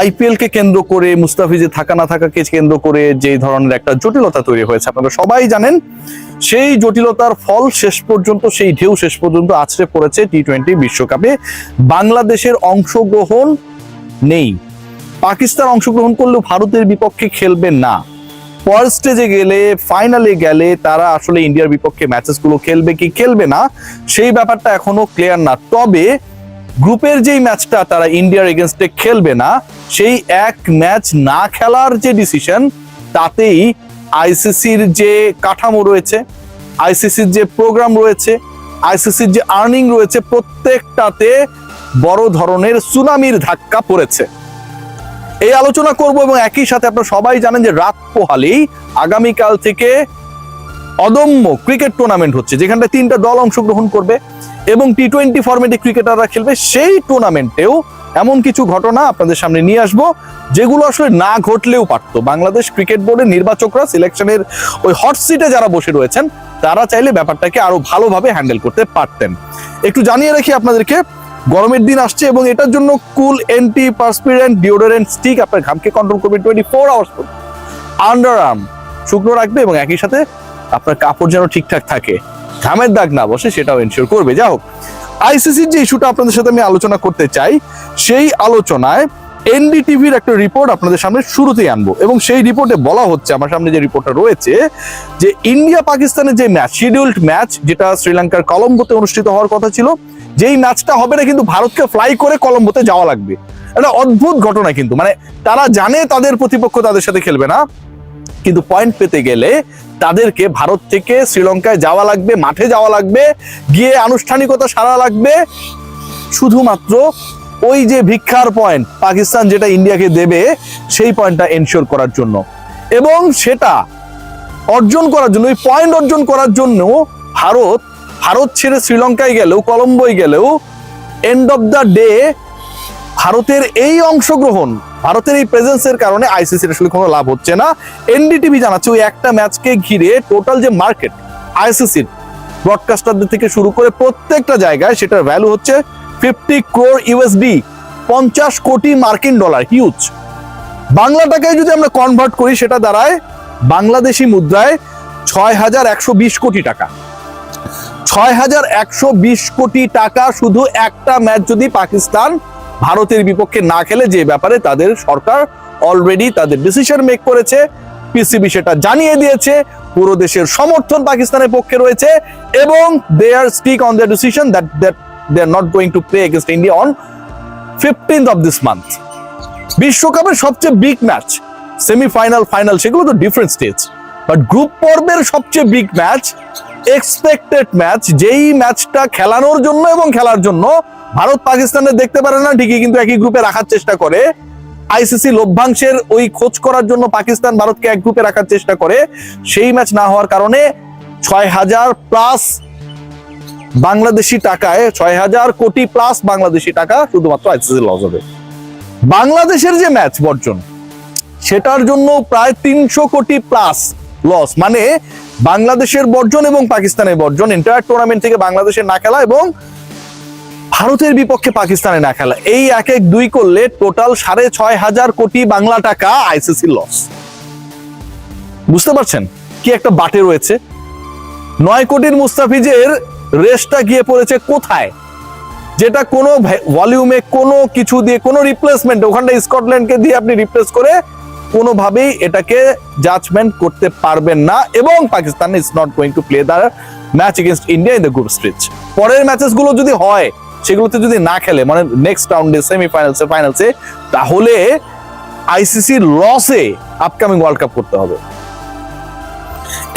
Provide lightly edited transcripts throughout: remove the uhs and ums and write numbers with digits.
IPL কে কেন্দ্র করে, মুস্তাফিজের থাকা না থাকাকে কেন্দ্র করে যে ধরনের একটা জটিলতা তৈরি হয়েছে আপনারা সবাই জানেন, সেই জটিলতার ফল শেষ পর্যন্ত, সেই ঢেউ শেষ পর্যন্ত আছড়ে পড়েছে টি-20 বিশ্বকাপে। বাংলাদেশের অংশগ্রহণ নেই। পাকিস্তান অংশগ্রহণ করলেও ভারতের বিপক্ষে খেলবে না। পর স্টেজে গেলে, ফাইনালে গেলে তারা আসলে ইন্ডিয়ার বিপক্ষে ম্যাচেস গুলো খেলবে কি খেলবে না সেই ব্যাপারটা এখনো ক্লিয়ার না। তবে গ্রুপের যেই ম্যাচটা তারা ইন্ডিয়ার এগেনস্টে খেলবে না, সেই এক ম্যাচ না খেলার যে ডিসিশন, তাতেই আইসিসির যে কাঠামো রয়েছে, আইসিসির যে প্রোগ্রাম রয়েছে, আইসিসির যে আর্নিং রয়েছে, প্রত্যেকটাতে বড় ধরনের সুনামির ধাক্কা পড়েছে। এই আলোচনা করব এবং একই সাথে আপনারা সবাই জানেন যে রাত পোহালেই আগামীকাল থেকে অদম্য ক্রিকেট টুর্নামেন্ট হচ্ছে, যেখানটা 3টা দল অংশগ্রহণ করবে এবং টি-20 ফরম্যাটে ক্রিকেটাররা খেলবে। সেই টুর্নামেন্টেও এমন কিছু ঘটনা আপনাদের সামনে নিয়ে আসবো যেগুলো আসলে না ঘটলেও পারতো। বাংলাদেশ ক্রিকেট বোর্ডের নির্বাচকরা সিলেকশনের ওই হট সিটে যারা বসে রয়েছেন, তারা চাইলে ব্যাপারটাকে আরো ভালোভাবে হ্যান্ডেল করতে পারতেন। একটু জানিয়ে রাখি আপনাদেরকে, গরমের দিন আসছে এবং এটার জন্য কুল এন্টি পার্সপিরেন্ট ডিওডোরেন্ট স্টিক আপনার ঘামকে কন্ট্রোল করবে 24 আওয়ার্স। আন্ডার আর্ম শুকনো রাখবে এবং একই সাথে আপনার কাপড় যেন ঠিকঠাক থাকে, ঘামের দাগ না বসে, সেটাও এনশিওর করবে। যা হোক, আইসিসির যে ইস্যুটা আপনাদের সাথে আমি আলোচনা করতে চাই, সেই আলোচনায় এনডিটিভির একটা রিপোর্ট আপনাদের সামনে শুরুতেই আনবো এবং সেই রিপোর্টে বলা হচ্ছে, আমার সামনে যে রিপোর্টটা রয়েছে, যে ইন্ডিয়া পাকিস্তানের যে ম্যাচ, শিডিউলড ম্যাচ, যেটা শ্রীলঙ্কার কলম্বোতে অনুষ্ঠিত হওয়ার কথা ছিল, যেই ম্যাচটা হবে না কিন্তু ভারতকে ফ্লাই করে কলম্বোতে যাওয়া লাগবে। একটা অদ্ভুত ঘটনা কিন্তু, মানে তারা জানে তাদের প্রতিপক্ষ তাদের সাথে খেলবে না, কিন্তু পয়েন্ট পেতে গেলে তাদেরকে ভারত থেকে শ্রীলঙ্কায় যাওয়া লাগবে, মাঠে যাওয়া লাগবে, গিয়ে আনুষ্ঠানিকতা সারা লাগবে, শুধুমাত্র ওই যে ভিক্ষার পয়েন্ট পাকিস্তান যেটা ইন্ডিয়াকে দেবে সেই পয়েন্টটা এনশিওর করার জন্য। এবং সেটা অর্জন করার জন্য, ওই পয়েন্ট অর্জন করার জন্য ভারত ছেড়ে শ্রীলঙ্কায় গেলেও, কলম্বোয় গেলেও, এন্ড অফ দ্য ডে ভারতের এই অংশগ্রহণ, ভারতের এই প্রেজেন্সের কারণে আইসিসির আসলে কোনো লাভ হচ্ছে না। এনডিটিভি জানাচ্ছে ওই একটা ম্যাচকে ঘিরে টোটাল যে মার্কেট আইসিসির, ব্রডকাস্টারদের থেকে শুরু করে প্রত্যেকটা জায়গায়, সেটার ভ্যালু হচ্ছে 50 crore ইউএসডি, 50 কোটি মার্কিন ডলার, হিউজ। বাংলা টাকায় যদি আমরা কনভার্ট করি, সেটা দাঁড়ায় বাংলাদেশি মুদ্রায় 6120 কোটি টাকা। 6120 কোটি টাকা শুধু একটা ম্যাচ যদি পাকিস্তান ভারতের বিপক্ষে না খেলে, যে ব্যাপারে তাদের সরকার অলরেডি তাদের ডিসিশন মেক করেছে, পিসিবি সেটা জানিয়ে দিয়েছে, পুরো দেশের সমর্থন পাকিস্তানের পক্ষে রয়েছে এবং they are stick on their decision that they are not going to play against India on 15th of this month. বিশ্বকাপের সবচেয়ে বিগ ম্যাচ, সেমিফাইনাল, ফাইনাল, সেগুলো তো ডিফারেন্ট স্টেজ, বাট গ্রুপ পর্বের সবচেয়ে বিগ ম্যাচ, এক্সপেক্টেড ম্যাচ, যেই ম্যাচটা খেলানোর জন্য এবং খেলার জন্য ভারত পাকিস্তানের দেখতে পারে না ঠিকই, কিন্তু একই গ্রুপে রাখার চেষ্টা করে। আইসিসি লভ্যাংশের ওই খোঁজ করার জন্য পাকিস্তান ভারতকে এক গ্রুপে রাখার চেষ্টা করে, সেই ম্যাচ না হওয়ার কারণে 6000 প্লাস বাংলাদেশি টাকায়, 6000 কোটি প্লাস বাংলাদেশি টাকা শুধুমাত্র আইসিসি লস হবে। বাংলাদেশের যে ম্যাচ বর্জন, সেটার জন্য প্রায় 300 কোটি প্লাস লস। মানে বাংলাদেশের বর্জন এবং পাকিস্তানের বর্জন, এন্টায়ার টুর্নামেন্ট থেকে বাংলাদেশের না খেলা এবং ভারতের বিপক্ষে পাকিস্তানে না খেলা, এই 1-1-2 করলে টোটাল 6500 কোটি বাংলা টাকা আইসিসি লস। বুঝতে পারছেন কি একটা বাটে রয়েছে? 9 কোটির মুস্তাফিজের রেসটা গিয়ে পড়েছে কোথায়, যেটা কোনো ভলিউমে, কোনো কিছু দিয়ে, কোনো রিপ্লেসমেন্ট, ওখানটা স্কটল্যান্ডকে দিয়ে আপনি রিপ্লেস করে কোনোভাবেই এটাকে জাজমেন্ট করতে পারবেন না। এবং Pakistan is not going to play the match against India in the group stage. পরের ম্যাচেসগুলো যদি হয়, সেগুলোতে যদি না খেলে, মানে নেক্সট রাউন্ডে, সেমিফাইনালসে, ফাইনালসে, তাহলে আইসিসির লসে আপকামিং ওয়ার্ল্ড কাপ করতে হবে।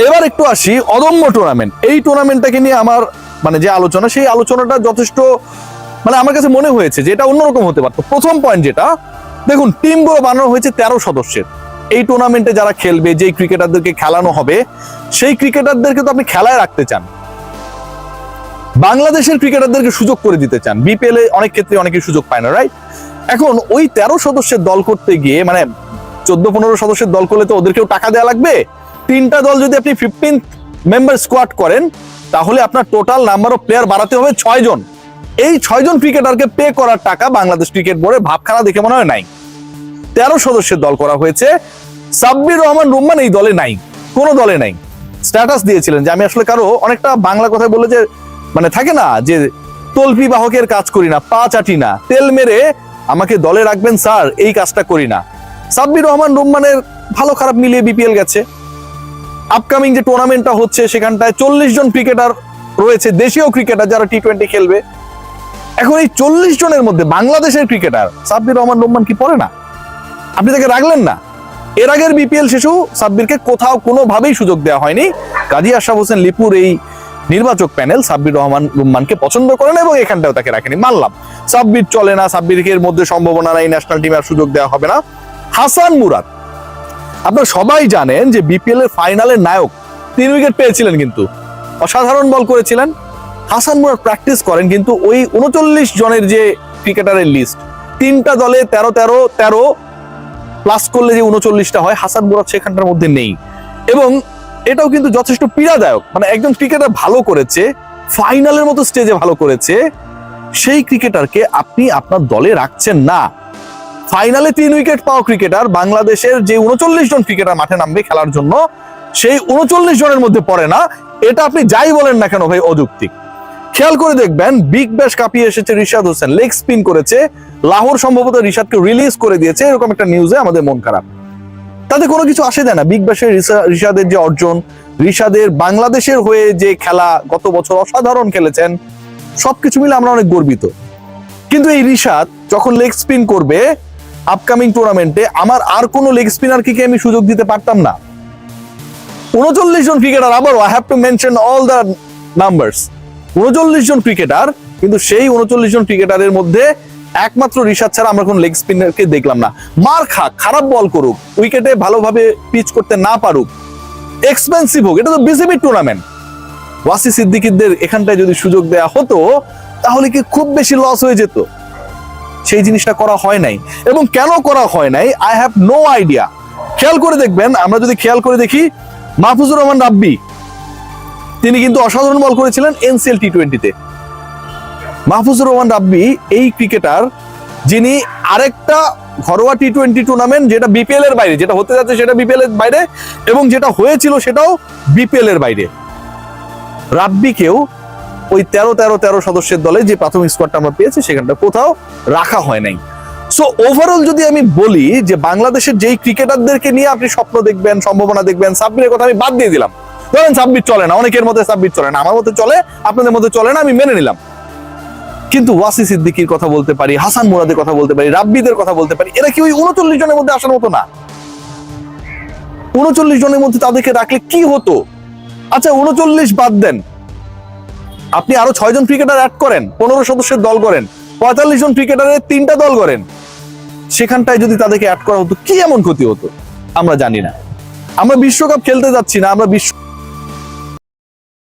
এবার একটু আসি অদম্য টুর্নামেন্ট। এই টুর্নামেন্টটাকে নিয়ে আমার যে আলোচনা, সেই আলোচনাটা যথেষ্ট, আমার কাছে মনে হয়েছে যে এটা অন্যরকম হতে পারতো। প্রথম পয়েন্ট যেটা, দেখুন টিমগুলো বানানো হয়েছে 13 সদস্যের। এই টুর্নামেন্টে যারা খেলবে, যেই ক্রিকেটারদেরকে খেলানো হবে, সেই ক্রিকেটারদেরকে তো আপনি খেলায় রাখতে চান, বাংলাদেশের ক্রিকেটারদেরকে সুযোগ করে দিতে চান। বিপিএল এ অনেক ক্ষেত্রে অনেকেই সুযোগ পায় না, রাইট? এখন ওই 13 সদস্যের দল করতে গিয়ে, 14-15 সদস্যের দল করলে তো ওদেরকেও টাকা দেওয়া লাগবে। 3টা দল যদি আপনি 15 মেম্বার স্কোয়াড করেন, তাহলে আপনার টোটাল নাম্বার অফ প্লেয়ার বাড়াতে হবে 6 জন। এই 6 জন ক্রিকেটারকে পে করার টাকা বাংলাদেশ ক্রিকেট বোর্ডে ভাবখানা দেখে মনে হয় নাই। 13 সদস্যের দল করা হয়েছে। সাব্বির রহমান রুম্মান এই দলে নাই, কোনো দলে নাই। স্ট্যাটাস দিয়েছিলেন যে আমি আসলে কারো, অনেকটা বাংলা কথায় বলে যে মানে থাকে না যে তল্পি বাহকের কাজ করি না, পা চাটি না, তেল মেরে আমাকে দলে রাখবেন স্যার, এই কাজটা করি না। সাব্বির রহমান রুম্মানের ভালো খারাপ মিলিয়ে বিপিএল গেছে। আপকামিং যে টুর্নামেন্টটা হচ্ছে সেখানটায় 40 জন ক্রিকেটার রয়েছে, দেশীয় ক্রিকেটার যারা টি-20 খেলবে। এখন এই 40 জনের মধ্যে বাংলাদেশের ক্রিকেটার সাব্বির রহমান রুম্মান কি পড়ে না? আপনি তাকে রাখলেন না। এর আগের বিপিএল শেষেও সাব্বিরকে কোথাও কোনোভাবেই সুযোগ দেওয়া হয়নি। কাজী আশরাফ হোসেন লিপুর এই নির্বাচক প্যানেল সাব্বির রহমান রুম্মানকে পছন্দ করে না এবং এখানটাও তাকে রাখেনি। মানলাম সাব্বির চলে না, সাব্বিরের মধ্যে সম্ভাবনা নাই, ন্যাশনাল টিমে আর সুযোগ দেওয়া হবে না। হাসান মুরাদ, আপনারা সবাই জানেন যে বিপিএল এর ফাইনালের নায়ক, 3 উইকেট পেয়েছিলেন, কিন্তু অসাধারণ বল করেছিলেন। হাসান মুরাদ প্র্যাকটিস করেন, কিন্তু ওই 39 জনের যে ক্রিকেটারের লিস্ট, 3টা দলে 13 প্লাস করলে যে 39টা হয়, হাসান মুরাদ সেখানটার মধ্যে নেই। এবং এটাও কিন্তু যথেষ্ট পীড়াদায়ক। মানে একজন ক্রিকেটার ভালো করেছে, ফাইনালের মতো স্টেজে ভালো করেছে, সেই ক্রিকেটারকে আপনি আপনার দলে রাখছেন না। ফাইনালে 3 উইকেট পাওয়া ক্রিকেটার, বাংলাদেশের যে 39 জন ক্রিকেটার মাঠে নামবে খেলার জন্য, সেই 39 জনের মধ্যে পড়ে না। এটা আপনি যাই বলেন না কেন ভাই, অযৌক্তিক। খেয়াল করে দেখবেন, বিগ ব্যাশ কাপিয়ে এসেছে রিশাদ হোসেন, লেগ স্পিন করেছে, লাহোর সম্ভবত রিশাদকে রিলিজ করে দিয়েছে, এরকম একটা নিউজে আমাদের মন খারাপ। তাতে কোনো কিছু আসে যায় না। বিগ ব্যাশের রিশাদের যে অর্জন, রিশাদের বাংলাদেশের হয়ে যে খেলা, গত বছর অসাধারণ খেলেছেন, সবকিছু মিলে আমরা অনেক গর্বিত। কিন্তু এই রিশাদ যখন লেগ স্পিন করবে আপকামিং টুর্নামেন্টে, আমার আর কোনো লেগ স্পিনারকে কি আমি সুযোগ দিতে পারতাম না? 39 জন ক্রিকেটার, আবারও I have to mention all the numbers, 39 জন ক্রিকেটার, কিন্তু সেই 39 জন ক্রিকেটারের মধ্যে একমাত্র রিশাদ ছাড়া আমরা কোন লেগ স্পিনারকে দেখলাম না। মার খাক, খারাপ বল করুক, উইকেটে ভালোভাবে পিচ করতে না পারুক, এক্সপেন্সিভ হোক, এটা তো বিসিবি টুর্নামেন্ট। ওয়াসি সিদ্দিকীদের এখানটায় যদি সুযোগ দেওয়া হতো তাহলে কি খুব বেশি লস হয়ে যেত? সেই জিনিসটা করা হয় নাই। এবং কেন করা হয় নাই, আই হ্যাভ নো আইডিয়া। খেয়াল করে দেখবেন, আমরা যদি খেয়াল করে দেখি, মাহফুজুর রহমান রাব্বি, তিনি কিন্তু অসাধারণ বল করেছিলেন এনসিএল টি-20-তে। মাহফুজুর রহমান রাব্বি এই ক্রিকেটার যিনি আরেকটা ঘরোয়া টি-20 টুর্নামেন্ট, যেটা বিপিএল এর বাইরে, যেটা হতে যাচ্ছে সেটা বিপিএল এর বাইরে, এবং যেটা হয়েছিল সেটাও বিপিএল এর বাইরে, রাব্বিকেও ওই 13 সদস্যের দলে যে প্রাথমিক স্কোয়াডটা আমরা পেয়েছি সেখানটা কোথাও রাখা হয় নাই। সো ওভারঅল যদি আমি বলি যে বাংলাদেশের যেই ক্রিকেটারদেরকে নিয়ে আপনি স্বপ্ন দেখবেন, সম্ভাবনা দেখবেন, সাব্বিরের কথা আমি বাদ দিয়ে দিলাম। ধরেন সাব্বির চলে না, অনেকের মধ্যে সাব্বির চলে না, আমার মধ্যে চলে, আপনাদের মধ্যে চলে না, আমি মেনে নিলাম। কিন্তু ওয়াসি সিদ্দিকীর কথা বলতে পারি, হাসান মুরাদের কথা বলতে পারি, রাব্বিদের কথা বলতে পারি, এরা কি ওই 39 জনের মধ্যে আসার মতো না? 39 জনের মধ্যে তাদেরকে রাখলে কি হতো? আচ্ছা 39 বাদ দেন, আপনি আরো 6 জন ক্রিকেটার অ্যাড করেন, 15 সদস্যের দল করেন, 45 জন ক্রিকেটারের 3টা দল করেন, সেখানটায় যদি তাদেরকে অ্যাড করা হতো, কি এমন ক্ষতি হতো আমরা জানি না। আমরা বিশ্বকাপ খেলতে যাচ্ছি না, আমরা বিশ্ব